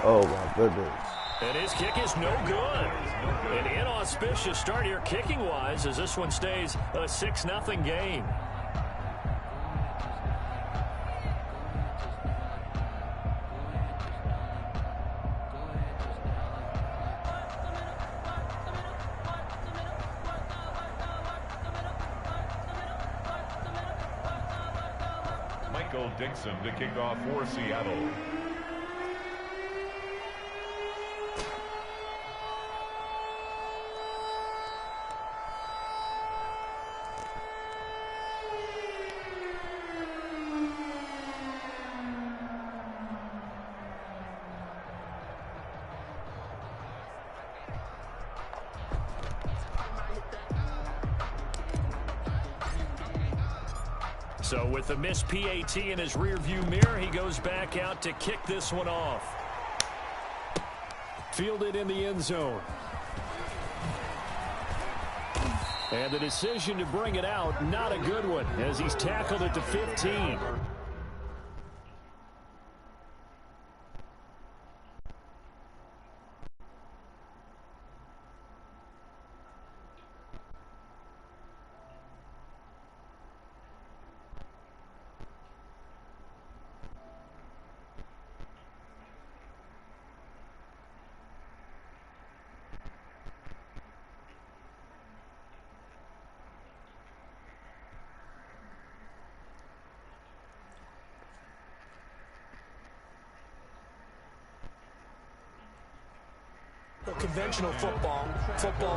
Oh, my goodness. And his kick is no good. An inauspicious start here kicking-wise as this one stays a 6-0 game. Dixon to kick off for Seattle. So with the missed PAT in his rearview mirror, he goes back out to kick this one off. Fielded in the end zone. And the decision to bring it out, not a good one, as he's tackled at the 15. Conventional football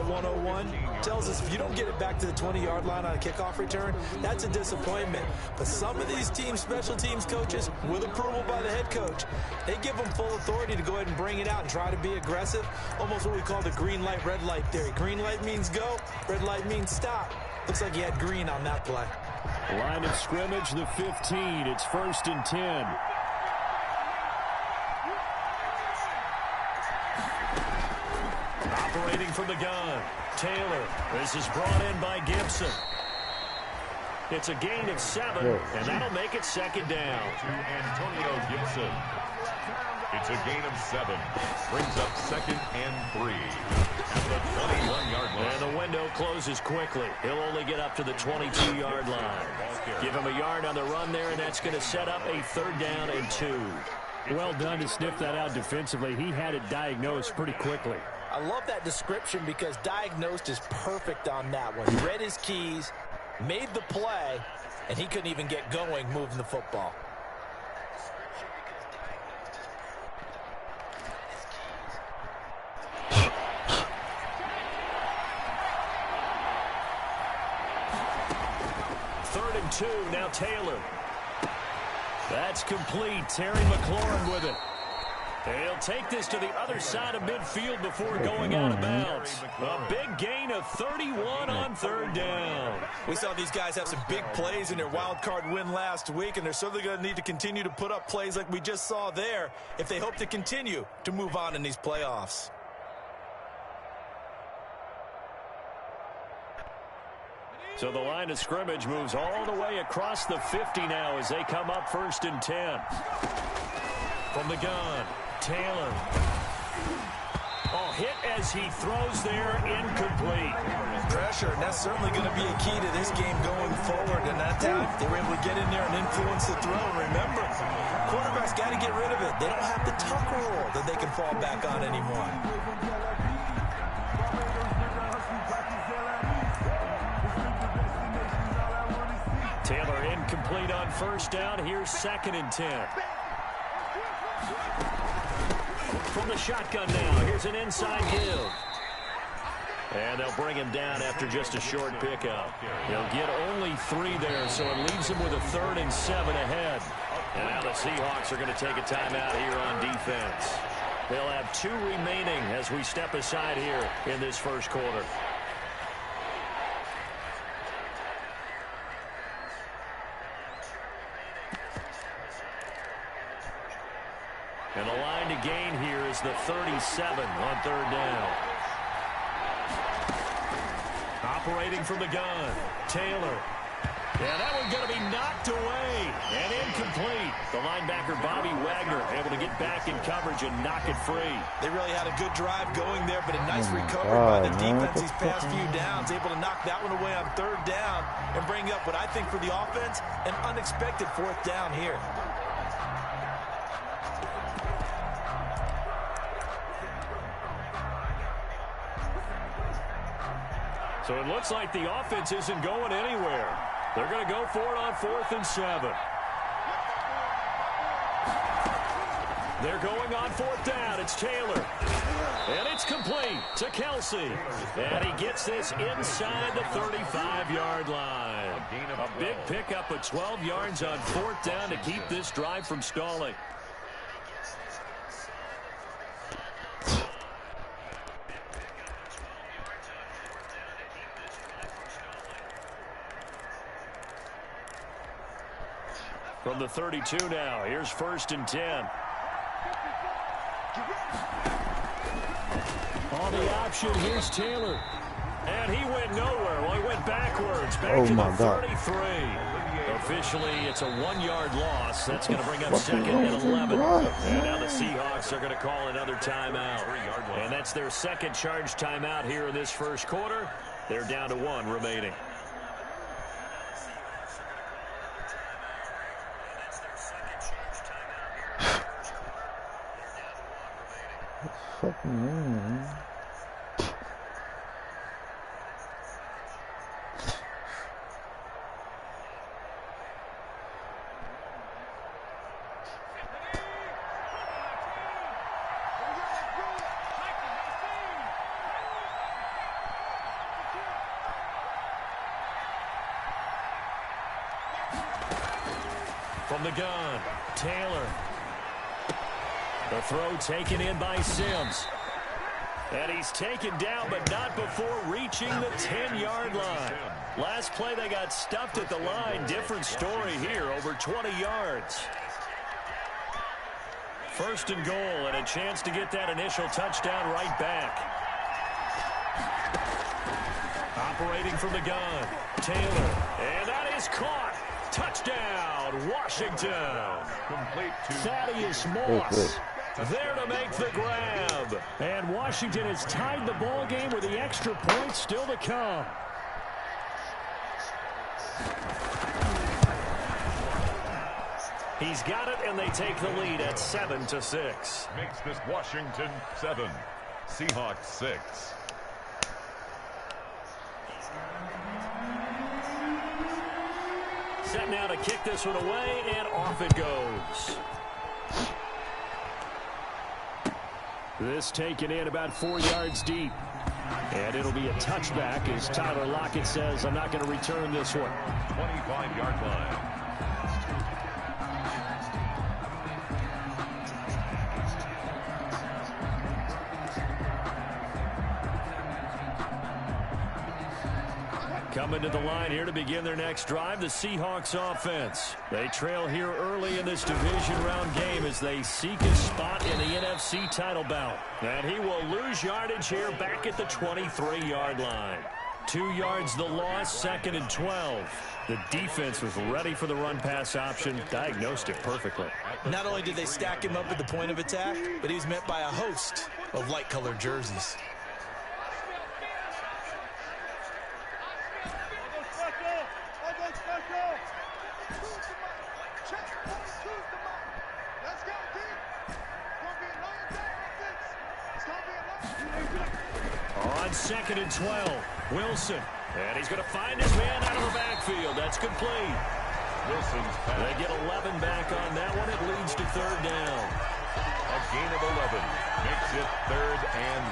101, tells us if you don't get it back to the 20-yard line on a kickoff return, that's a disappointment. But some of these teams, special teams coaches, with approval by the head coach, they give them full authority to go ahead and bring it out and try to be aggressive, almost what we call the green light, red light theory. Green light means go, red light means stop. Looks like he had green on that play. Line of scrimmage, the 15. It's 1st and 10. Operating from the gun, Taylor. This is brought in by Gibson. It's a gain of 7, and that'll make it 2nd down. To Antonio Gibson. It's a gain of 7. Brings up 2nd and 3. At the 21-yard line. And the window closes quickly. He'll only get up to the 22-yard line. Give him a yard on the run there, and that's going to set up a 3rd down and 2. Well done to sniff that out defensively. He had it diagnosed pretty quickly. I love that description because diagnosed is perfect on that one. He read his keys, made the play, and he couldn't even get going moving the football. Third and 2, now Taylor. That's complete. Terry McLaurin with it. He'll take this to the other side of midfield before going out of bounds. A big gain of 31 on 3rd down. We saw these guys have some big plays in their wild card win last week, and they're certainly going to need to continue to put up plays like we just saw there if they hope to continue to move on in these playoffs. So the line of scrimmage moves all the way across the 50 now as they come up 1st and 10. From the gun, Taylor. Oh, hit as he throws there, incomplete. Pressure, and that's certainly going to be a key to this game going forward. And that time, they were able to get in there and influence the throw. Remember, quarterbacks got to get rid of it. They don't have the tuck rule that they can fall back on anymore. Taylor incomplete on 1st down. Here's 2nd and 10. From the shotgun now, here's an inside give. And they'll bring him down after just a short pickup. He'll get only 3 there, so it leaves him with a 3rd and 7 ahead. And now the Seahawks are going to take a timeout here on defense. They'll have 2 remaining as we step aside here in this 1st quarter. And the line to gain here is the 37 on 3rd down. Operating from the gun, Taylor. Yeah, that one's going to be knocked away and incomplete. The linebacker, Bobby Wagner, able to get back in coverage and knock it free. They really had a good drive going there, but a nice recovery by the defense these past few downs. Able to knock that one away on third down and bring up what I think for the offense, an unexpected fourth down here. So it looks like the offense isn't going anywhere. They're going to go for it on 4th and 7. They're going on 4th down. It's Taylor. And it's complete to Kelsey. And he gets this inside the 35-yard line. A big pickup of 12 yards on 4th down to keep this drive from stalling. From the 32 now, here's 1st and 10. On the option, here's Taylor. And he went nowhere. Well, he went backwards. Back to the 33. Officially, it's a 1-yard loss. That's going to bring up 2nd and 11. And now the Seahawks are going to call another timeout. And that's their second charge timeout here in this first quarter. They're down to 1 remaining. From the gun, Taylor. The throw taken in by Sims. And he's taken down, but not before reaching the 10-yard line. Last play, they got stuffed at the line. Different story here, over 20 yards. 1st and goal, and a chance to get that initial touchdown right back. Operating from the gun, Taylor. And that is caught. Touchdown, Washington. Complete to Thaddeus Moss. There to make the grab. And Washington has tied the ball game with the extra point still to come. He's got it, and they take the lead at 7-6. Makes this Washington 7, Seahawks 6. Set now to kick this one away, and off it goes. This taken in about 4 yards deep. And it'll be a touchback as Tyler Lockett says, I'm not going to return this one. 25-yard line. Coming to the line here to begin their next drive, the Seahawks offense. They trail here early in this division round game as they seek a spot in the NFC title bout. And he will lose yardage here back at the 23-yard line. 2 yards the loss, 2nd and 12. The defense was ready for the run-pass option, diagnosed it perfectly. Not only did they stack him up at the point of attack, but he was met by a host of light-colored jerseys. On 2nd and 12, Wilson. And he's going to find his man out of the backfield. That's complete. Wilson's pass. They get 11 back on that one. It leads to 3rd down. A gain of 11 makes it 3rd and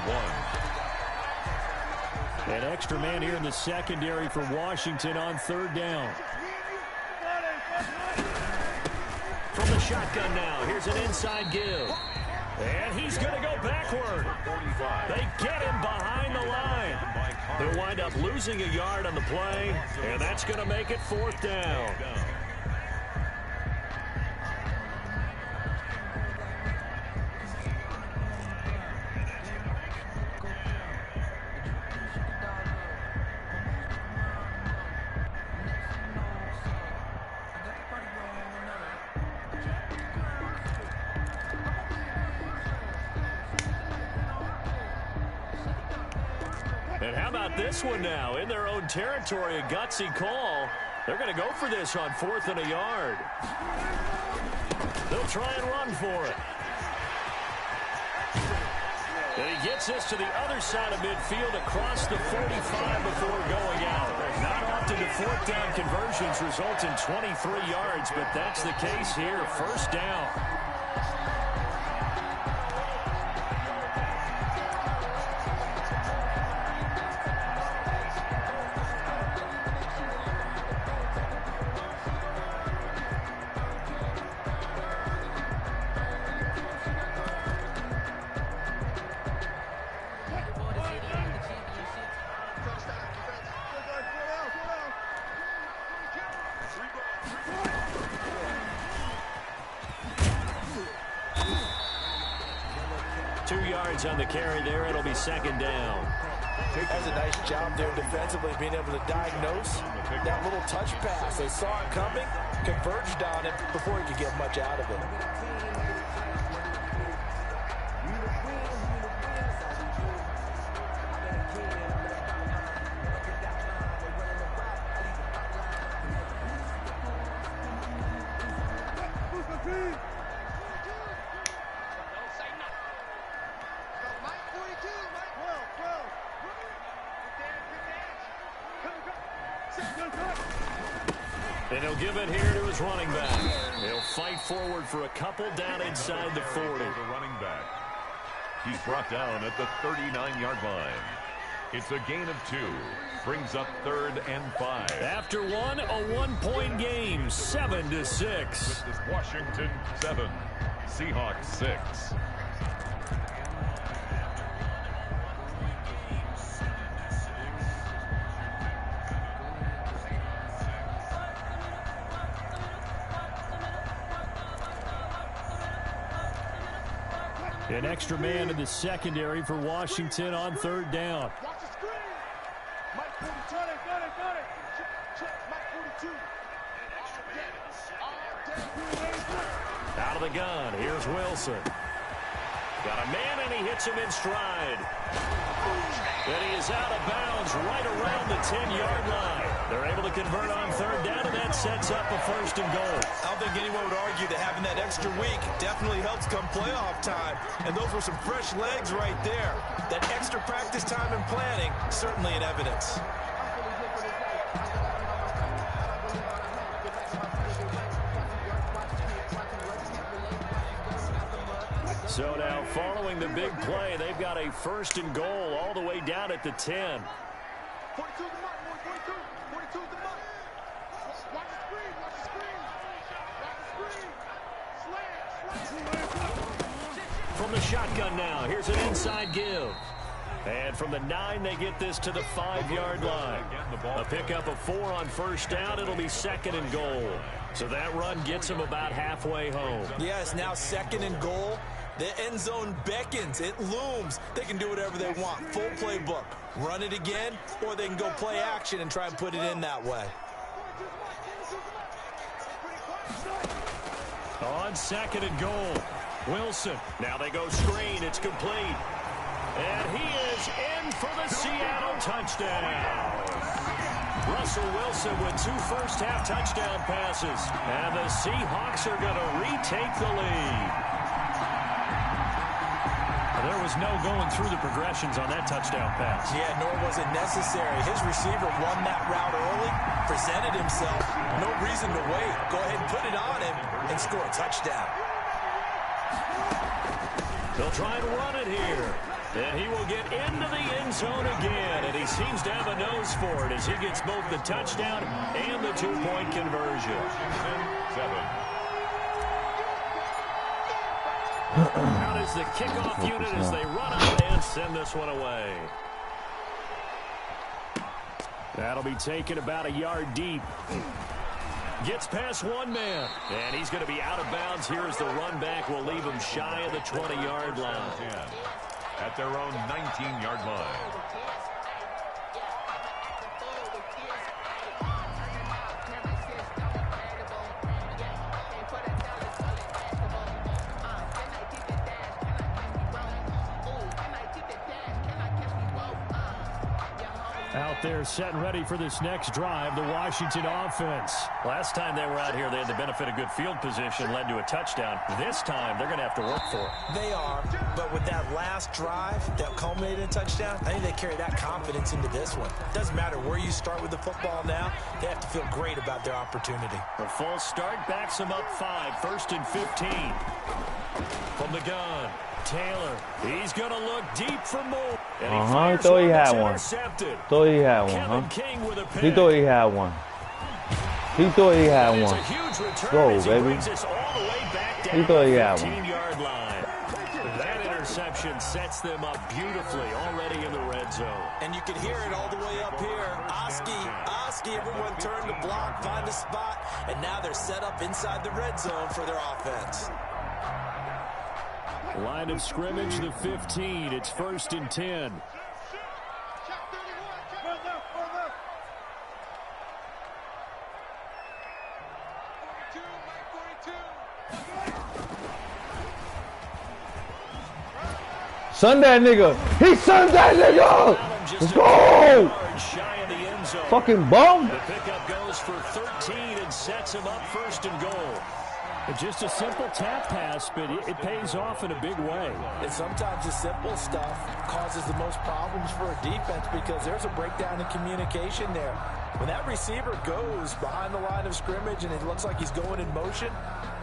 1. An extra man here in the secondary for Washington on 3rd down. From the shotgun now, here's an inside give. And he's going to go backward. They get him behind the line. They'll wind up losing a yard on the play, and that's going to make it 4th down. And how about this one now? In their own territory, a gutsy call. They're going to go for this on 4th and a yard. They'll try and run for it. And he gets this to the other side of midfield across the 45 before going out. Not often do 4th down conversions result in 23 yards, but that's the case here. 1st down. On the carry there, it'll be 2nd down. That's a nice job there defensively, being able to diagnose that little touch pass. They saw it coming, converged on it before he could get much out of it. And he'll give it here to his running back. He'll fight forward for a couple down inside the 40. The running back. He's brought down at the 39-yard line. It's a gain of 2. Brings up 3rd and 5. After one, a 1-point game, 7-6. This is Washington 7, Seahawks 6. An extra man in the secondary for Washington on 3rd down. Watch the screen. Mike 42. Got it. Check. Mike 42. Out of the gun. Here's Wilson. Got a man, and he hits him in stride. And he is out of bounds right around the 10-yard line. They're able to convert on 3rd down, and that sets up a 1st and goal. I don't think anyone would argue that having that extra week definitely helps come playoff time. And those were some fresh legs right there. That extra practice time and planning, certainly in evidence. So now, following the big play, they've got a 1st and goal all the way down at the 10. 42 the mark, 42 the mark. Watch the screen. Slant. From the shotgun now, here's an inside give. And from the 9, they get this to the 5-yard line. A pickup of 4 on 1st down. It'll be 2nd and goal. So that run gets them about halfway home. Yes, now 2nd and goal. The end zone beckons. It looms. They can do whatever they want. Full playbook. Run it again, or they can go play action and try and put it in that way. On 2nd and goal, Wilson. Now they go screen. It's complete. And he is in for the Seattle touchdown. Russell Wilson with 2 first-half touchdown passes. And the Seahawks are going to retake the lead. There was no going through the progressions on that touchdown pass. Yeah, nor was it necessary. His receiver won that route early, presented himself. No reason to wait. Go ahead and put it on him and score a touchdown. They'll try and run it here. And he will get into the end zone again. And he seems to have a nose for it as he gets both the touchdown and the 2-point conversion. 7. Out is the kickoff unit as they run out and send this one away. That'll be taken about a yard deep. Gets past 1 man. And he's going to be out of bounds here as the run back will leave him shy of the 20-yard line. At their own 19-yard line. Out there set and ready for this next drive, the Washington offense. Last time they were out here, they had the benefit of good field position, led to a touchdown. This time, they're going to have to work for it. They are, but with that last drive that culminated in a touchdown, I think they carry that confidence into this one. Doesn't matter where you start with the football now, they have to feel great about their opportunity. The full start backs them up 5, 1st and 15. From the gun, Taylor, he's going to look deep for more. He thought he had one. Thought he had one, huh? He thought he had one. He thought he had one. Go, baby. He thought he had one. That interception sets them up beautifully already in the red zone. And you can hear it all the way up here. Oski, everyone turned to block, find a spot, and now they're set up inside the red zone for their offense. Line of scrimmage, the 15. It's 1st and 10. Sun that nigga. He sunned that nigga. Let's go. Fucking bum. The pickup goes for 13 and sets him up 1st and goal. Just a simple tap pass, but it pays off in a big way. And sometimes the simple stuff causes the most problems for a defense because there's a breakdown in communication there. When that receiver goes behind the line of scrimmage and it looks like he's going in motion,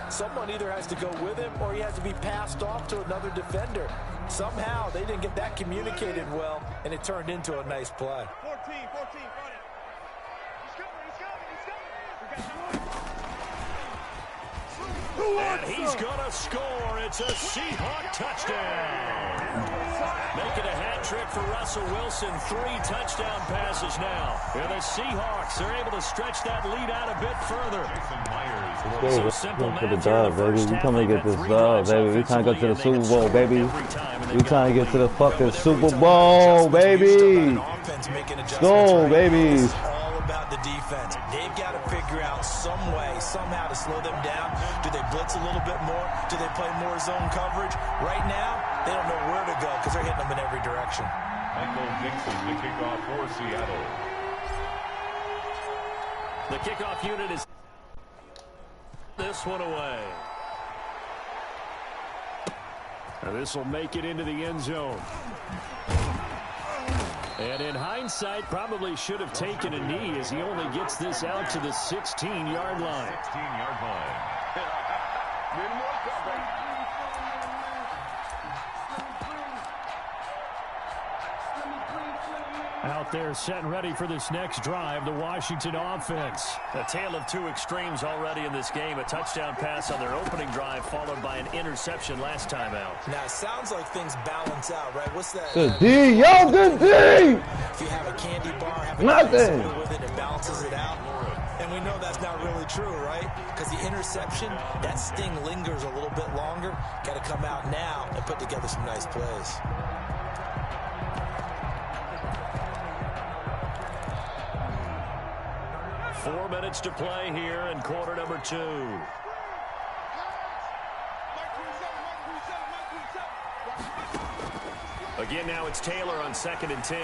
someone either has to go with him or he has to be passed off to another defender. Somehow they didn't get that communicated well, and it turned into a nice play. 14, run it. He's coming. And he's going to score. It's a Seahawk touchdown. Making a hat trick for Russell Wilson. 3 touchdown passes now. And the Seahawks are able to stretch that lead out a bit further. So simple for the dub, baby. We come to get this dub, baby. We trying to go to the Super Bowl, baby. We trying to get to the fucking Super Bowl, baby. Let's go, baby. About the defense. They've got to figure out some way, somehow to slow them down. Do they blitz a little bit more? Do they play more zone coverage? Right now, they don't know where to go because they're hitting them in every direction. Michael Dixon, the kickoff for Seattle. The kickoff unit is this one away. Now this will make it into the end zone. And in hindsight, probably should have taken a knee as he only gets this out to the 16-yard line. 16-yard line. Out there set and ready for this next drive, the Washington offense. A tale of 2 extremes already in this game. A touchdown pass on their opening drive followed by an interception last time out. Now, it sounds like things balance out, right? What's that? Good D. Yo, good D. If you have a candy bar, have a nothing with it, it balances it out. And we know that's not really true, right? Because the interception, that sting lingers a little bit longer. Got to come out now and put together some nice plays. Four minutes to play here in quarter number 2. Again, now it's Taylor on 2nd and 10.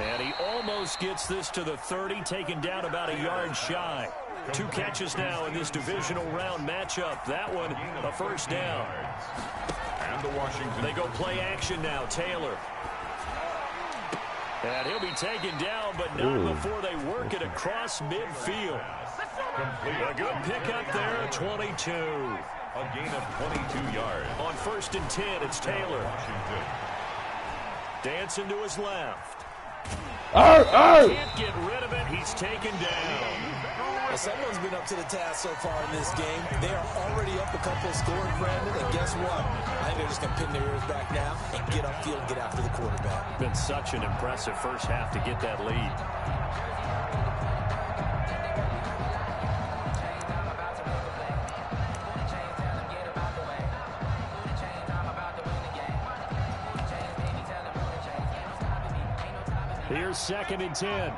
And he almost gets this to the 30, taken down about a yard shy. 2 catches now in this divisional round matchup. That one, a 1st down. And the Washington. They go play action now, Taylor. And he'll be taken down, but not before they work it across midfield. A good pickup there at 22. A gain of 22 yards. On 1st and 10, it's Taylor. Dancing to his left. Can't get rid of it. He's taken down. Well, someone's been up to the task so far in this game. They are already up a couple scoring, Brandon, and guess what? I think they're just going to pin their ears back now and get upfield and get after the quarterback. Been such an impressive first half to get that lead. Here's 2nd and 10.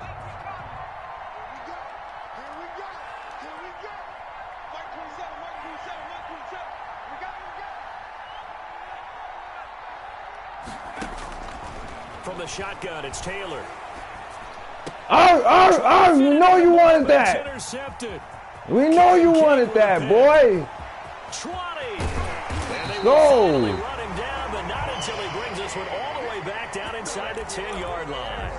From the shotgun, it's Taylor. We know you wanted that. Intercepted. We know you wanted that, boy. 20. And they Go. will finally run him down, but not until he brings this one all the way back down inside the 10-yard line.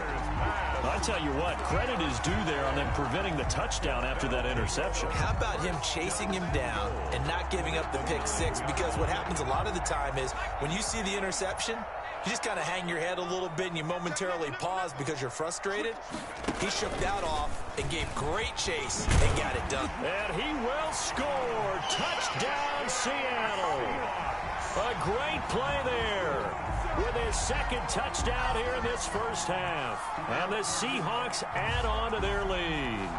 I'll tell you what, credit is due there on them preventing the touchdown after that interception. How about him chasing him down and not giving up the pick six? Because what happens a lot of the time is when you see the interception, you just kind of hang your head a little bit and you momentarily pause because you're frustrated. He shook that off and gave great chase and got it done. And he will score. Touchdown, Seattle. A great play there with his second touchdown here in this first half. And the Seahawks add on to their lead.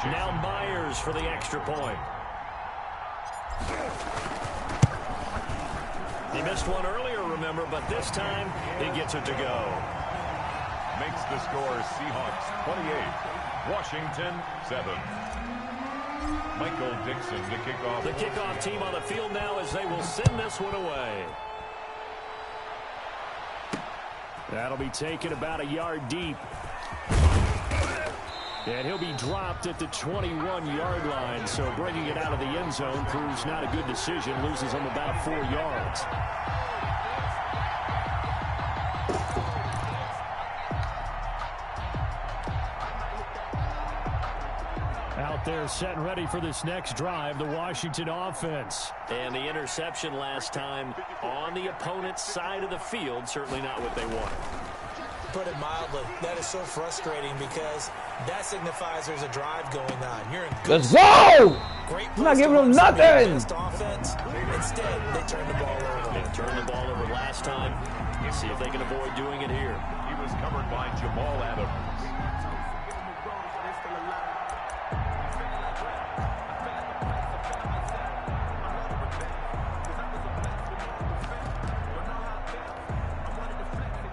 Now Myers for the extra point. He missed one earlier, remember, but this time he gets it to go. Makes the score Seahawks 28, Washington 7. Michael Dixon to kick off. The kickoff team on the field now as they will send this one away. That'll be taken about a yard deep. And he'll be dropped at the 21-yard line, so bringing it out of the end zone proves not a good decision. Loses him about 4 yards. Out there set and ready for this next drive, the Washington offense. And the interception last time on the opponent's side of the field, certainly not what they wanted. Put it mildly, that is so frustrating because that signifies there's a drive going on. You're in good. Let's go! Great. I'm not giving them nothing. Offense. Instead, they turn the ball over. They turned the ball over last time. Let's see if they can avoid doing it here. He was covered by Jamal Adams.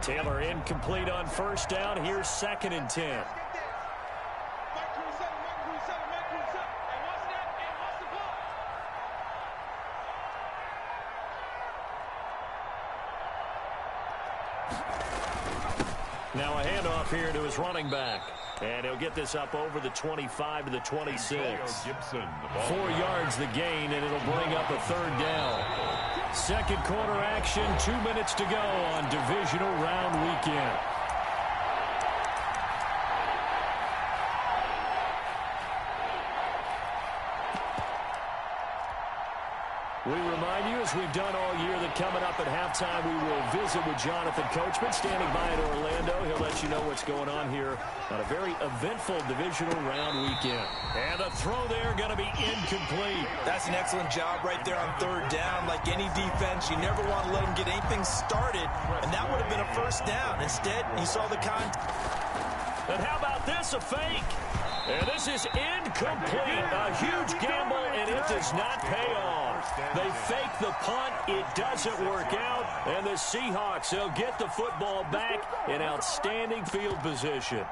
Taylor incomplete on first down. Here's 2nd and 10. Now a handoff here to his running back. And he'll get this up over the 25 to the 26. 4 yards the gain, and it'll bring up a 3rd down. Second quarter action, 2 minutes to go on divisional round weekend. We remind you, as we've done all year, that coming up at halftime, we will visit with Jonathan Coachman, standing by in Orlando. He'll let you know what's going on here on a very eventful divisional round weekend. And the throw there going to be incomplete. That's an excellent job right there on 3rd down. Like any defense, you never want to let them get anything started, and that would have been a 1st down. Instead, you saw the And how about this, a fake? And this is incomplete. A huge gamble, and it does not pay off. They fake the punt. It doesn't work out. And the Seahawks, they'll get the football back in outstanding field position.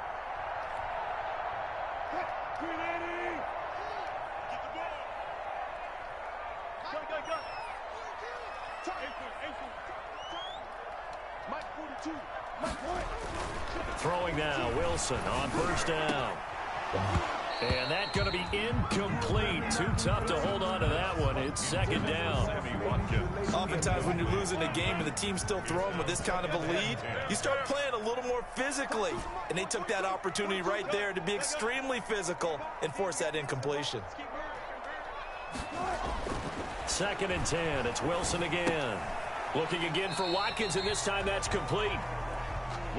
Throwing now, Wilson on first down. And that's going to be incomplete. Too tough to hold on to that one. It's 2nd down. Oftentimes when you're losing a game and the team's still throwing with this kind of a lead, you start playing a little more physically. And they took that opportunity right there to be extremely physical and force that incompletion. 2nd and 10. It's Wilson again. Looking again for Watkins, and this time that's complete.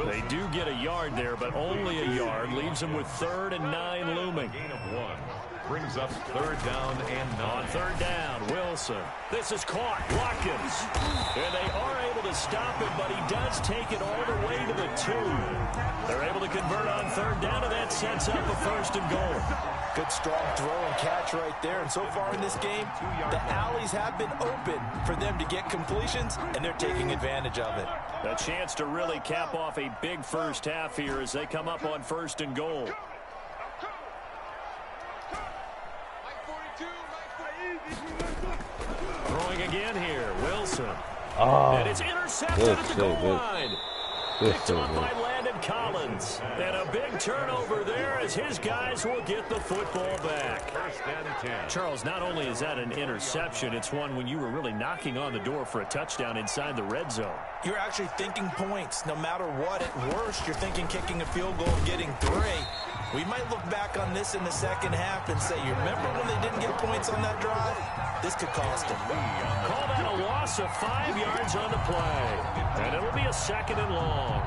They do get a yard there, but only a yard. Leaves them with 3rd and 9 looming. Gain of 1. Brings up 3rd down and 9. On 3rd down, Wilson. This is caught. Watkins. And they are able to stop him, but he does take it all the way to the 2. They're able to convert on 3rd down, and that sets up a 1st and goal. Good strong throw and catch right there. And so far in this game, the alleys have been open for them to get completions, and they're taking advantage of it. A chance to really cap off a big first half here as they come up on 1st and goal. Throwing again here, Wilson. Wilson. Oh, And it's intercepted at the goal line. Picked off by Landon Collins. And a big turnover there as his guys will get the football back. First and 10. Charles, not only is that an interception, it's one when you were really knocking on the door for a touchdown inside the red zone. You're actually thinking points. No matter what, at worst, you're thinking kicking a field goal and getting 3. We might look back on this in the second half and say, you remember when they didn't get points on that drive? This could cost them. Call that a loss of 5 yards on the play. And it'll be a 2nd and long.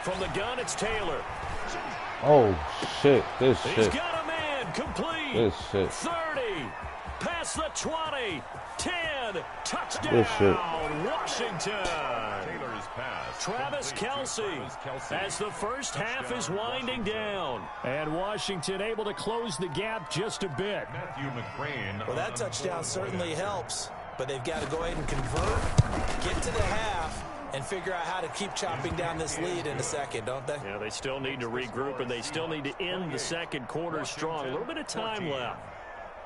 From the gun, it's Taylor. oh shit, this He's shit, got a man, complete. this shit. 30, past the 20, 10, touchdown, This shit. Washington. Taylor's pass. Travis Kelce as the first half is winding down. And Washington able to close the gap just a bit. Matthew McCrane. Well, that touchdown certainly helps, but they've got to go ahead and convert, get to the half, and figure out how to keep chopping down this lead in a second, don't they? Yeah, they still need to regroup, and they still need to end the second quarter strong. A little bit of time left.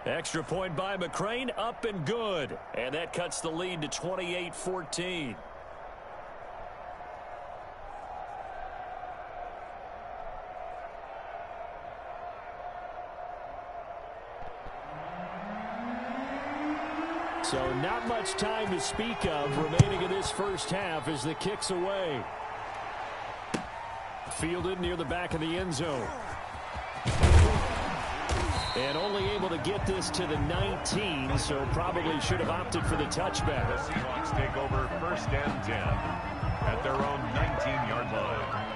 Extra point by McCrane, up and good. And that cuts the lead to 28-14. So not much time to speak of remaining in this first half as the kick's away. Fielded near the back of the end zone. And only able to get this to the 19, so probably should have opted for the touchback. The Seahawks take over first and 10 at their own 19-yard line.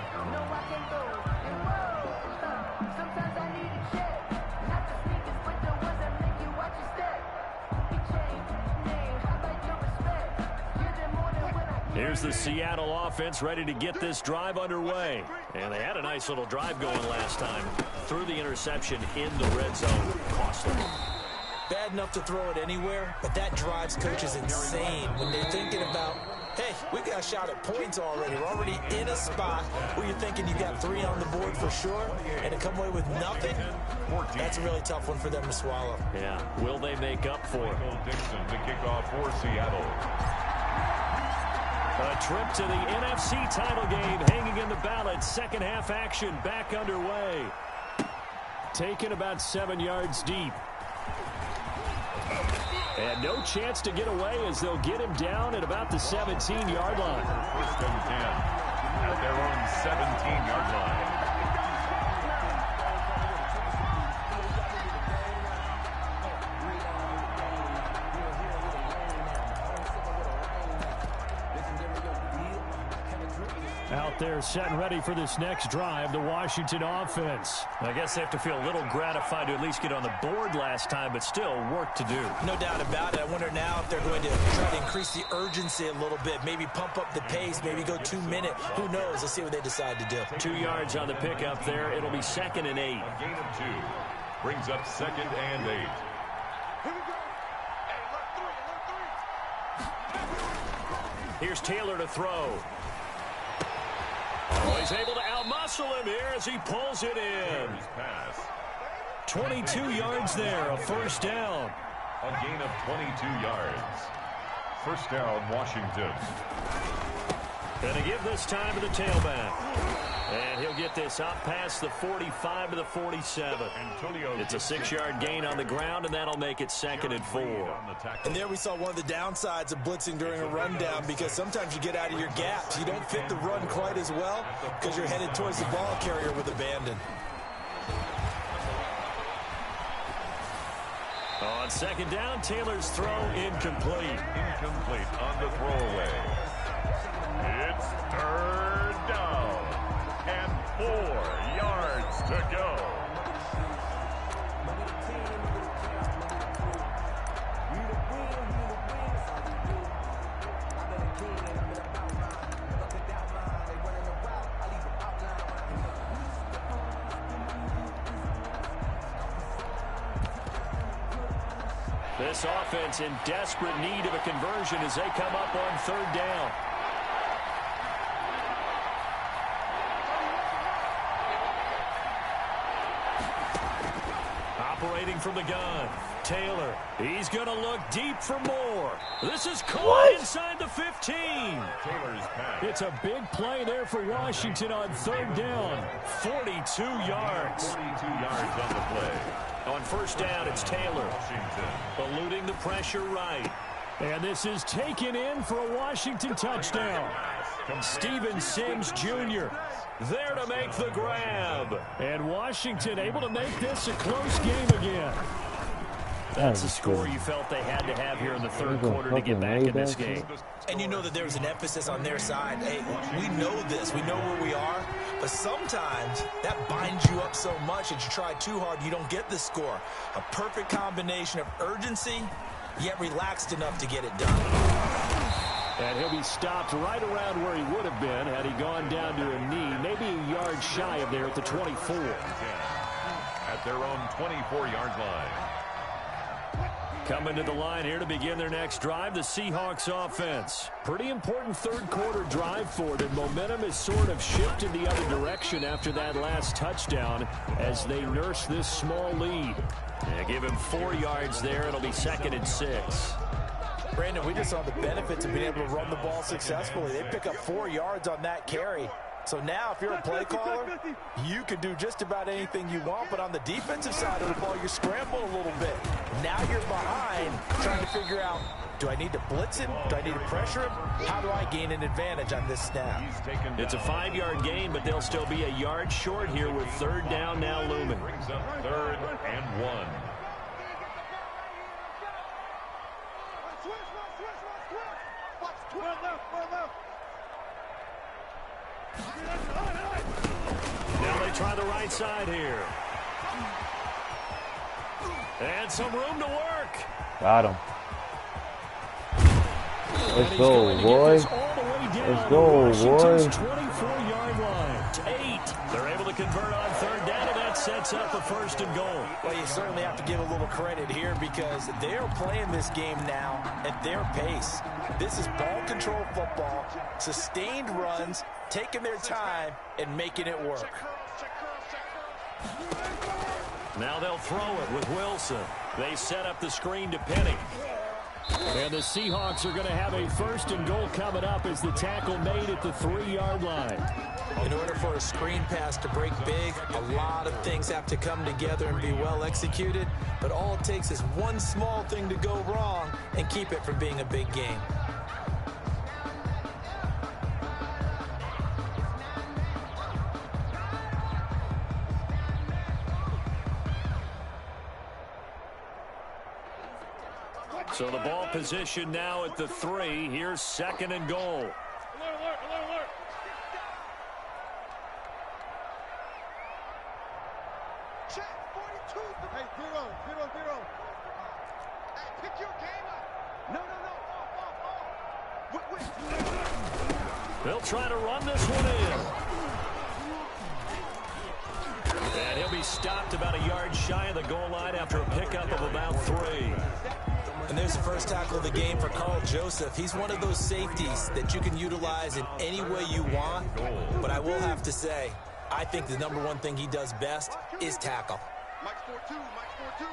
Here's the Seattle offense ready to get this drive underway. And they had a nice little drive going last time. Threw the interception in the red zone. Costly. Bad enough to throw it anywhere, but that drives coaches insane when they're thinking about, hey, we got a shot at points already. We're already in a spot where you're thinking you got 3 on the board for sure, and to come away with nothing, that's a really tough one for them to swallow. Yeah. Will they make up for it? Dixon to kick off for Seattle. A trip to the NFC title game hanging in the balance. Second half action back underway. Taken about 7 yards deep. And no chance to get away as they'll get him down at about the 17-yard line. First and 10 at their own 17-yard line. Out there set and ready for this next drive, the Washington offense. I guess they have to feel a little gratified to at least get on the board last time, but still work to do. No doubt about it. I wonder now if they're going to try to increase the urgency a little bit, maybe pump up the pace, maybe go 2 minute. Who knows? Let's see what they decide to do. 2 yards on the pickup there. It'll be 2nd and 8. A gain of 2 brings up 2nd and 8. Here we go. Hey, alert 3, alert 3. Here's Taylor to throw. Oh, he's able to outmuscle him here as he pulls it in. 22 yards there, a first down. A gain of 22 yards. First down, Washington. Gonna give this time to the tailback. And he'll get this up past the 45 to the 47. It's a 6-yard gain on the ground, and that'll make it 2nd and 4. And there we saw one of the downsides of blitzing during a rundown, because sometimes you get out of your gaps. You don't fit the run quite as well because you're headed towards the ball carrier with abandon. On 2nd down, Taylor's throw incomplete. Incomplete on the throwaway. It's 3rd down and 4 yards to go. This offense in desperate need of a conversion as they come up on 3rd down. Operating from the gun. Taylor, he's going to look deep for more. This is caught inside the 15. Taylor's pass. It's a big play there for Washington on third down. 42 yards. 42 yards on the play. On first down, it's Taylor. Washington. Eluding the pressure right. And this is taken in for a Washington touchdown. Steven Sims Jr. there to make the grab. And Washington able to make this a close game again. That's the score you felt they had to have here in the third quarter to get back in this game. And you know that there's an emphasis on their side. Hey, we know this. We know where we are. But sometimes that binds you up so much that you try too hard, you don't get the score. A perfect combination of urgency, yet relaxed enough to get it done. And he'll be stopped right around where he would have been had he gone down to a knee, maybe a yard shy of there at the 24. At their own 24-yard line. Coming to the line here to begin their next drive, the Seahawks offense. Pretty important third quarter drive for them. Momentum has sort of shifted the other direction after that last touchdown as they nurse this small lead. Yeah, give him 4 yards there. It'll be 2nd and 6. Brandon, we just saw the benefits of being able to run the ball successfully. They pick up 4 yards on that carry. So now if you're a play caller, you can do just about anything you want, but on the defensive side of the ball, you scramble a little bit. Now you're behind trying to figure out, do I need to blitz him? Do I need to pressure him? How do I gain an advantage on this snap? It's a 5-yard gain, but they'll still be a yard short here with third down now looming. Brings up 3rd and 1. Now they try the right side here. And some room to work. Got him. Let's go, boy. Let's go, boy. 24-yard line. 8. They're able to convert on third down, and that sets up a 1st and goal. Well, you certainly have to give a little credit here because they're playing this game now at their pace. This is ball control football, sustained runs, taking their time, and making it work. Now they'll throw it with Wilson. They set up the screen to Penny. And the Seahawks are going to have a 1st and goal coming up as the tackle made at the 3-yard line. In order for a screen pass to break big, a lot of things have to come together and be well executed. But all it takes is one small thing to go wrong and keep it from being a big game. So the ball position now at the 3. Here's 2nd and goal. Alert, alert, alert, alert. Check, 42. Hey, 0, 0, 0. Hey, pick your game up. No, no, no. Off. Wait. They'll try to run this one in. And he'll be stopped about a yard shy of the goal line after a pickup of about 3. And there's the first tackle of the game for Carl Joseph. He's one of those safeties that you can utilize in any way you want. But I will have to say, I think the #1 thing he does best is tackle. Mike's 4-2, Mike's 4-2.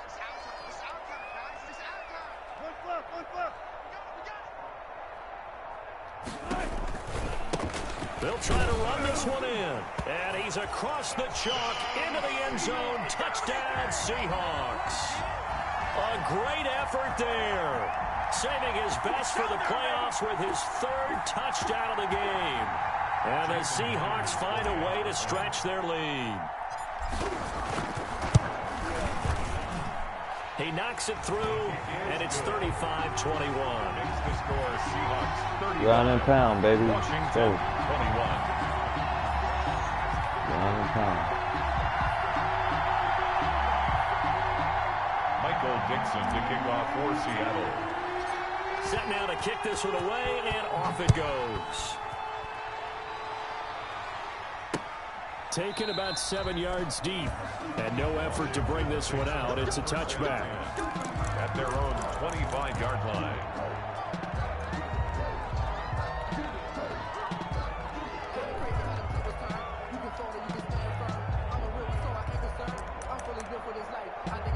It's outside, guys. It's outside. One flip. We got it. They'll try to run this one in. And he's across the chalk into the end zone. Touchdown, Seahawks. A great effort there. Saving his best for the playoffs with his 3rd touchdown of the game. And the Seahawks find a way to stretch their lead. He knocks it through, and it's 35-21. Makes the score Seahawks 31. Ground and pound, baby. Washington 21. Ground and pound. Michael Dixon to kick off for Seattle. Set now to kick this one away, and off it goes. Taken about 7 yards deep, and no effort to bring this one out. It's a touchback. At their own 25-yard line. I'm a real, so I ain't concerned. I'm fully good for this life. I think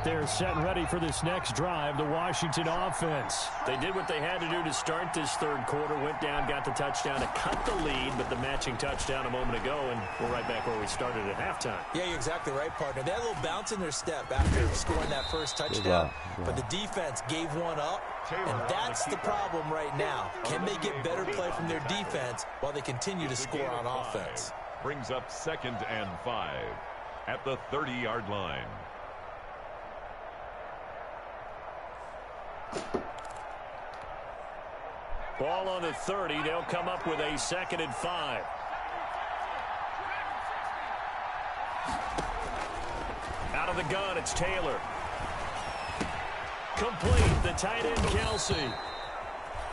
there set and ready for this next drive, the Washington offense. They did what they had to do to start this third quarter, went down, got the touchdown to cut the lead, but the matching touchdown a moment ago, and we're right back where we started at halftime. Yeah, you're exactly right, partner. They had a little bounce in their step after scoring that first touchdown, but the defense gave one up, and that's the problem right now. Can they get better play from their defense while they continue to score on offense? Brings up 2nd and 5 at the 30-yard line. Ball on the 30. They'll come up with a 2nd and 5. Out of the gun, it's Taylor. Complete, the tight end, Kelsey.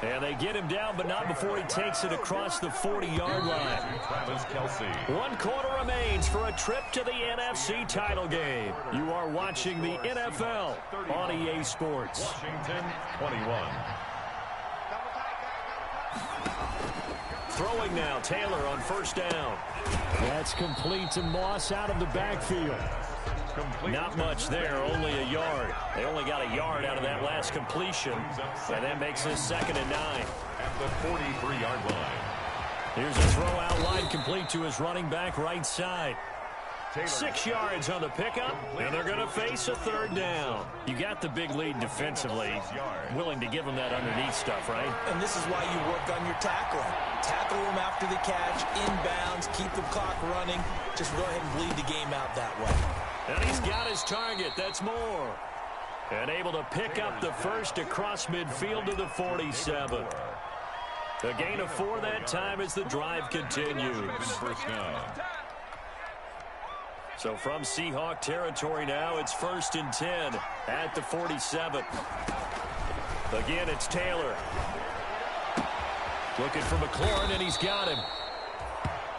And they get him down, but not before he takes it across the 40-yard line. Travis Kelsey. 1 quarter remains for a trip to the NFC title game. You are watching the NFL on EA Sports. Washington, 21. Throwing now, Taylor on 1st down. That's complete to Moss out of the backfield. Not much there, only a yard. They only got a yard out of that last completion, and that makes this 2nd and 9. At the 43-yard line. Here's a throw out line complete to his running back right side. 6 yards on the pickup, and they're going to face a 3rd down. You got the big lead defensively, willing to give them that underneath stuff, right? And this is why you work on your tackling. Tackle them after the catch, inbounds, keep the clock running. Just go ahead and bleed the game out that way. And he's got his target. That's more. And able to pick up the first across midfield to the 47. A gain of 4 that time as the drive continues. First down. So from Seahawk territory now, it's 1st and 10 at the 47. Again, it's Taylor. Looking for McLaurin, and he's got him.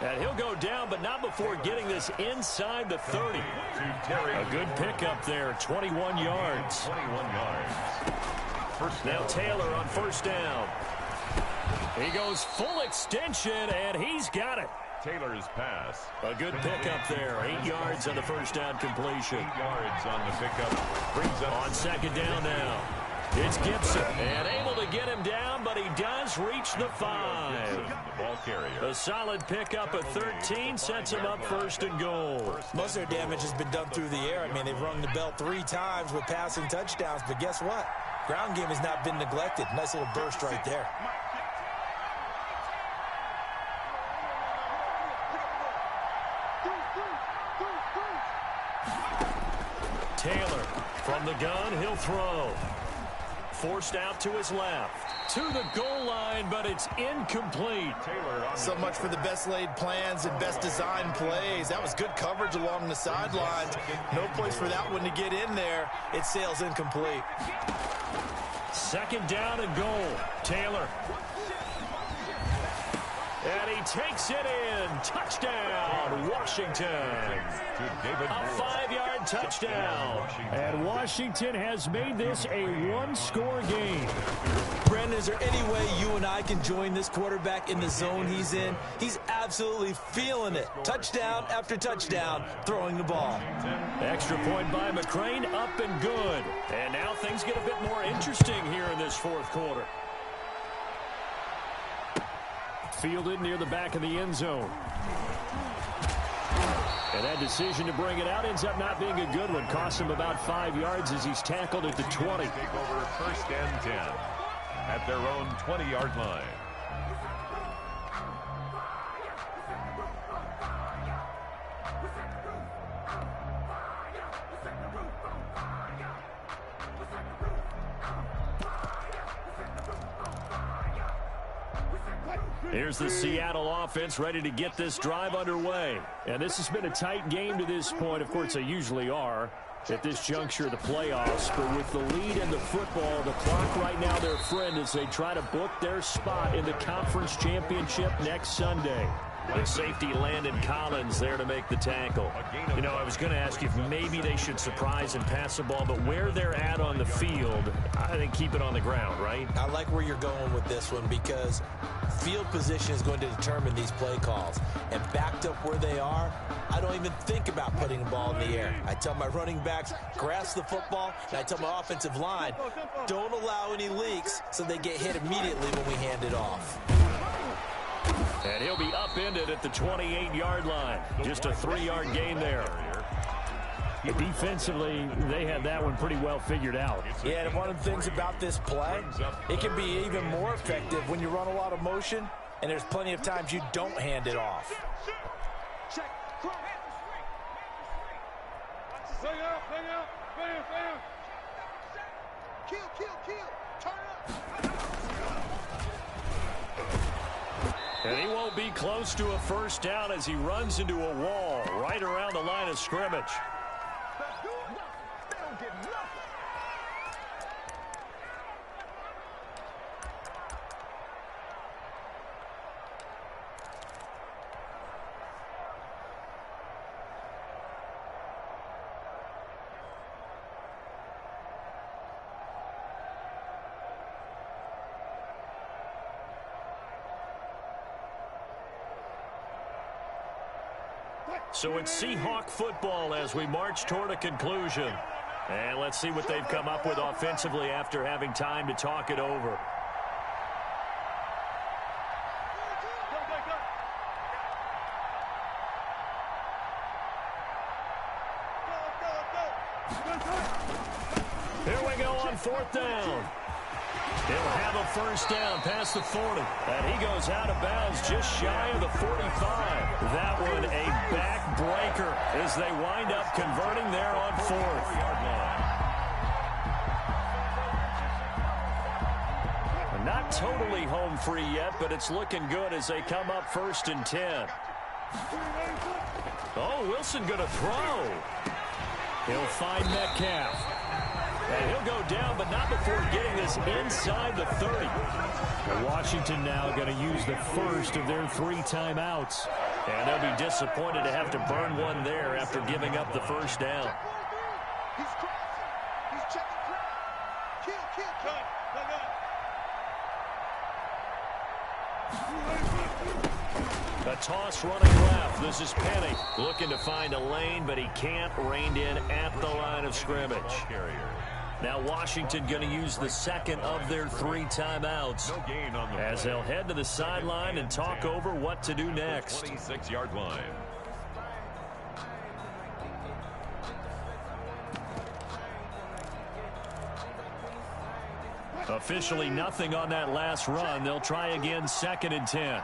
And he'll go down, but not before getting this inside the 30. A good pickup there, 21 yards. 21 yards. Now Taylor on 1st down. He goes full extension, and he's got it. Taylor's pass. A good pickup there, 8 yards on the 1st down completion. 8 yards on the pickup. Brings up on 2nd down now. It's Gibson, and able to get him down, but he does reach the 5. The ball carrier. A solid pickup of 13 sets him up 1st and goal. Most of their damage has been done through the air. I mean, they've rung the bell 3 times with passing touchdowns, but guess what? Ground game has not been neglected. Nice little burst right there. Taylor from the gun, he'll throw. Forced out to his left. To the goal line, but it's incomplete. So much for the best laid plans and best designed plays. That was good coverage along the sidelines. No place for that one to get in there. It sails incomplete. 2nd down and goal. Taylor. And he takes it in. Touchdown, Washington. A 5-yard touchdown. And Washington has made this a 1-score game. Brandon, is there any way you and I can join this quarterback in the zone he's in? He's absolutely feeling it. Touchdown after touchdown, throwing the ball. Extra point by McCrane, up and good. And now things get a bit more interesting here in this 4th quarter. Fielded near the back of the end zone. And that decision to bring it out ends up not being a good one. Costs him about 5 yards as he's tackled at the 20. Take over 1st and 10 at their own 20-yard line. Here's the Seattle offense ready to get this drive underway. And this has been a tight game to this point. Of course, they usually are at this juncture of the playoffs. But with the lead in the football, the clock right now their friend as they try to book their spot in the conference championship next Sunday. With safety Landon Collins there to make the tackle. You know, I was going to ask you if maybe they should surprise and pass the ball, but where they're at on the field, I think keep it on the ground, right? I like where you're going with this one because field position is going to determine these play calls. And backed up where they are, I don't even think about putting the ball in the air. I tell my running backs, grasp the football, and I tell my offensive line, don't allow any leaks so they get hit immediately when we hand it off. And he'll be upended at the 28-yard line. Just a 3-yard gain there. Defensively, they had that one pretty well figured out. Yeah, and one of the things about this play, it can be even more effective when you run a lot of motion, and there's plenty of times you don't hand it off. Bring up, bam. Kill, turn up. And he won't be close to a first down as he runs into a wall right around the line of scrimmage. They don't get nothing. So it's Seahawk football as we march toward a conclusion. And let's see what they've come up with offensively after having time to talk it over. Here we go on 4th down. He'll have a first down past the 40. And he goes out of bounds just shy of the 45. That one a backbreaker as they wind up converting there on 4th. Not totally home free yet, but it's looking good as they come up 1st and 10. Oh, Wilson going to throw. He'll find Metcalf. And he'll go down, but not before getting this inside the 30. And Washington now going to use the first of their 3 timeouts. And they'll be disappointed to have to burn one there after giving up the first down. He's crossing. He's checking ground. Kill. A toss running left. This is Penny looking to find a lane, but he can't. Reined in at the line of scrimmage. Now Washington going to use the second of their 3 timeouts as they'll head to the sideline and talk over what to do next. 26-yard line. Officially nothing on that last run. They'll try again 2nd and 10.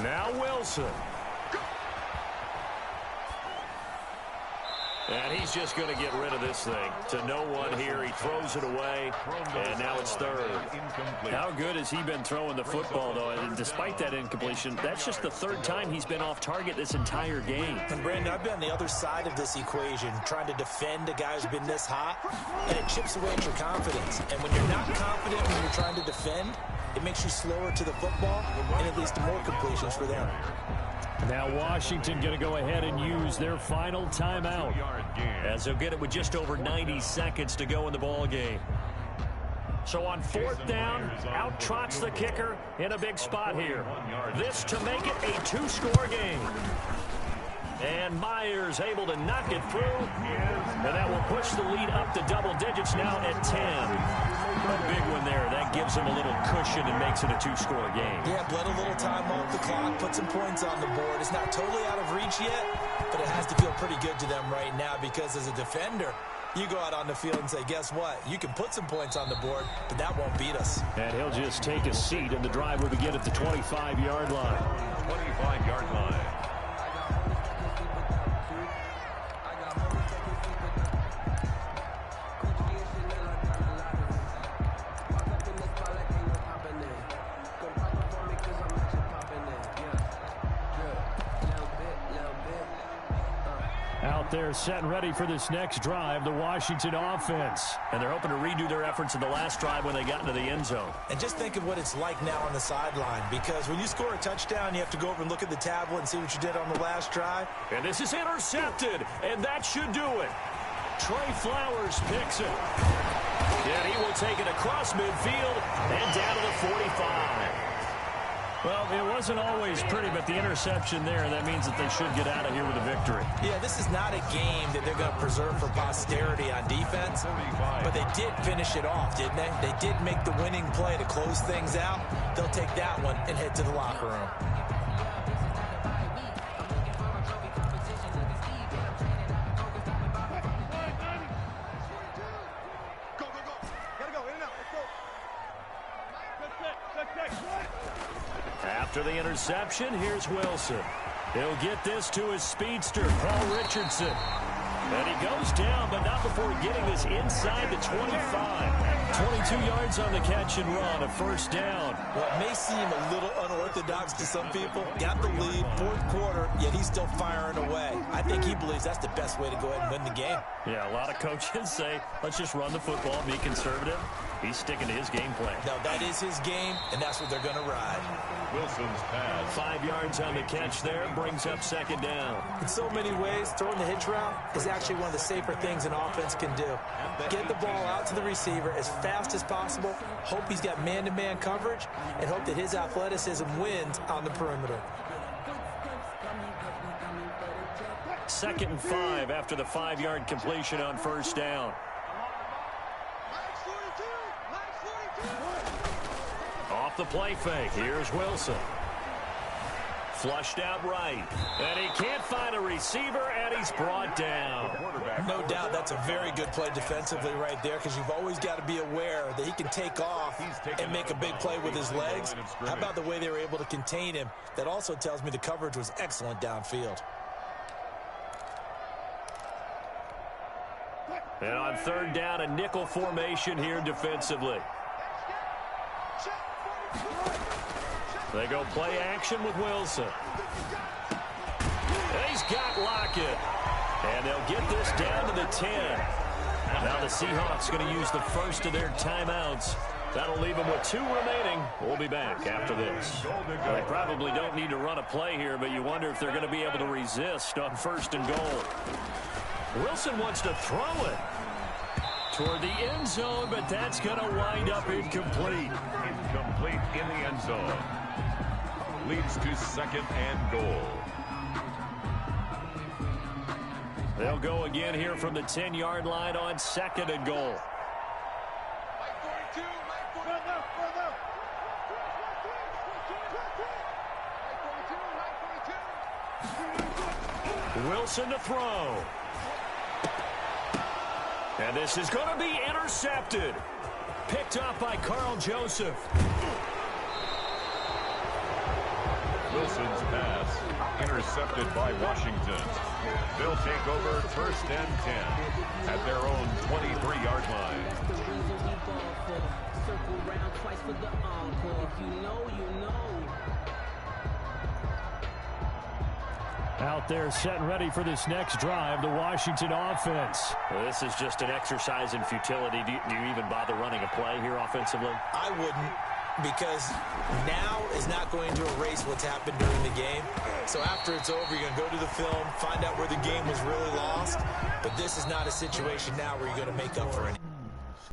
Now Wilson. And he's just going to get rid of this thing to no one here. He throws it away, and now it's 3rd. How good has he been throwing the football, though? And despite that incompletion, that's just the 3rd time he's been off target this entire game. And, Brandon, I've been on the other side of this equation, trying to defend a guy who's been this hot, and it chips away at your confidence. And when you're not confident when you're trying to defend, it makes you slower to the football, and it leads to more completions for them. Now Washington going to go ahead and use their final timeout, as they'll get it with just over 90 seconds to go in the ball game. So on 4th down, out trots the kicker in a big spot here. This to make it a 2-score game. And Myers able to knock it through. And that will push the lead up to double digits now at 10. A big one there. That gives them a little cushion and makes it a 2-score game. Yeah, bled a little time off the clock, put some points on the board. It's not totally out of reach yet, but it has to feel pretty good to them right now because as a defender, you go out on the field and say, guess what? You can put some points on the board, but that won't beat us. And he'll just take a seat, and the drive will begin at the 25-yard line. 25-yard line. Out there set and ready for this next drive, the Washington offense. And they're hoping to redo their efforts in the last drive when they got into the end zone. And just think of what it's like now on the sideline, because when you score a touchdown, you have to go over and look at the tablet and see what you did on the last drive. And this is intercepted, and that should do it. Trey Flowers picks it. And he will take it across midfield and down to the 45. Well, it wasn't always pretty, but the interception there, that means that they should get out of here with a victory. Yeah, this is not a game that they're going to preserve for posterity on defense, but they did finish it off, didn't they? They did make the winning play to close things out. They'll take that one and head to the locker room. After the interception, here's Wilson. He'll get this to his speedster, Paul Richardson. And he goes down, but not before getting this inside the 25. 22 yards on the catch and run, a first down. Well, it may seem a little unorthodox to some people. Got the lead, fourth quarter, yet he's still firing away. I think he believes that's the best way to go ahead and win the game. Yeah, a lot of coaches say, let's just run the football, be conservative. He's sticking to his game plan. No, that is his game, and that's what they're going to ride. Wilson's pass. 5 yards on the catch there, brings up second down. In so many ways, throwing the hitch route is actually one of the safer things an offense can do. Get the ball out to the receiver as fast as possible, hope he's got man-to-man coverage, and hope that his athleticism wins on the perimeter. 2nd and 5 after the 5-yard completion on first down. Off the play fake, here's Wilson. Flushed out right, and he can't find a receiver, and he's brought down. No doubt that's a very good play defensively right there, because you've always got to be aware that he can take off and make a big play with his legs. How about the way they were able to contain him? That also tells me the coverage was excellent downfield. And on third down, a nickel formation here defensively. They go play action with Wilson. And he's got Lockett. And they'll get this down to the 10. Now the Seahawks going to use the first of their timeouts. That'll leave them with 2 remaining. We'll be back after this. They probably don't need to run a play here, but you wonder if they're going to be able to resist on 1st and goal. Wilson wants to throw it toward the end zone, but that's going to wind up incomplete. Incomplete in the end zone. Leads to 2nd and goal. They'll go again here from the 10-yard line on 2nd and goal. Wilson to throw. And this is going to be intercepted. Picked up by Carl Joseph. Wilson's pass intercepted by Washington. They'll take over 1st and 10 at their own 23-yard line. Out there set and ready for this next drive, the Washington offense. Well, this is just an exercise in futility. Do you even bother running a play here offensively? I wouldn't, because now is not going to erase what's happened during the game. So after it's over, you're going to go to the film, find out where the game was really lost. But this is not a situation now where you're going to make up for it.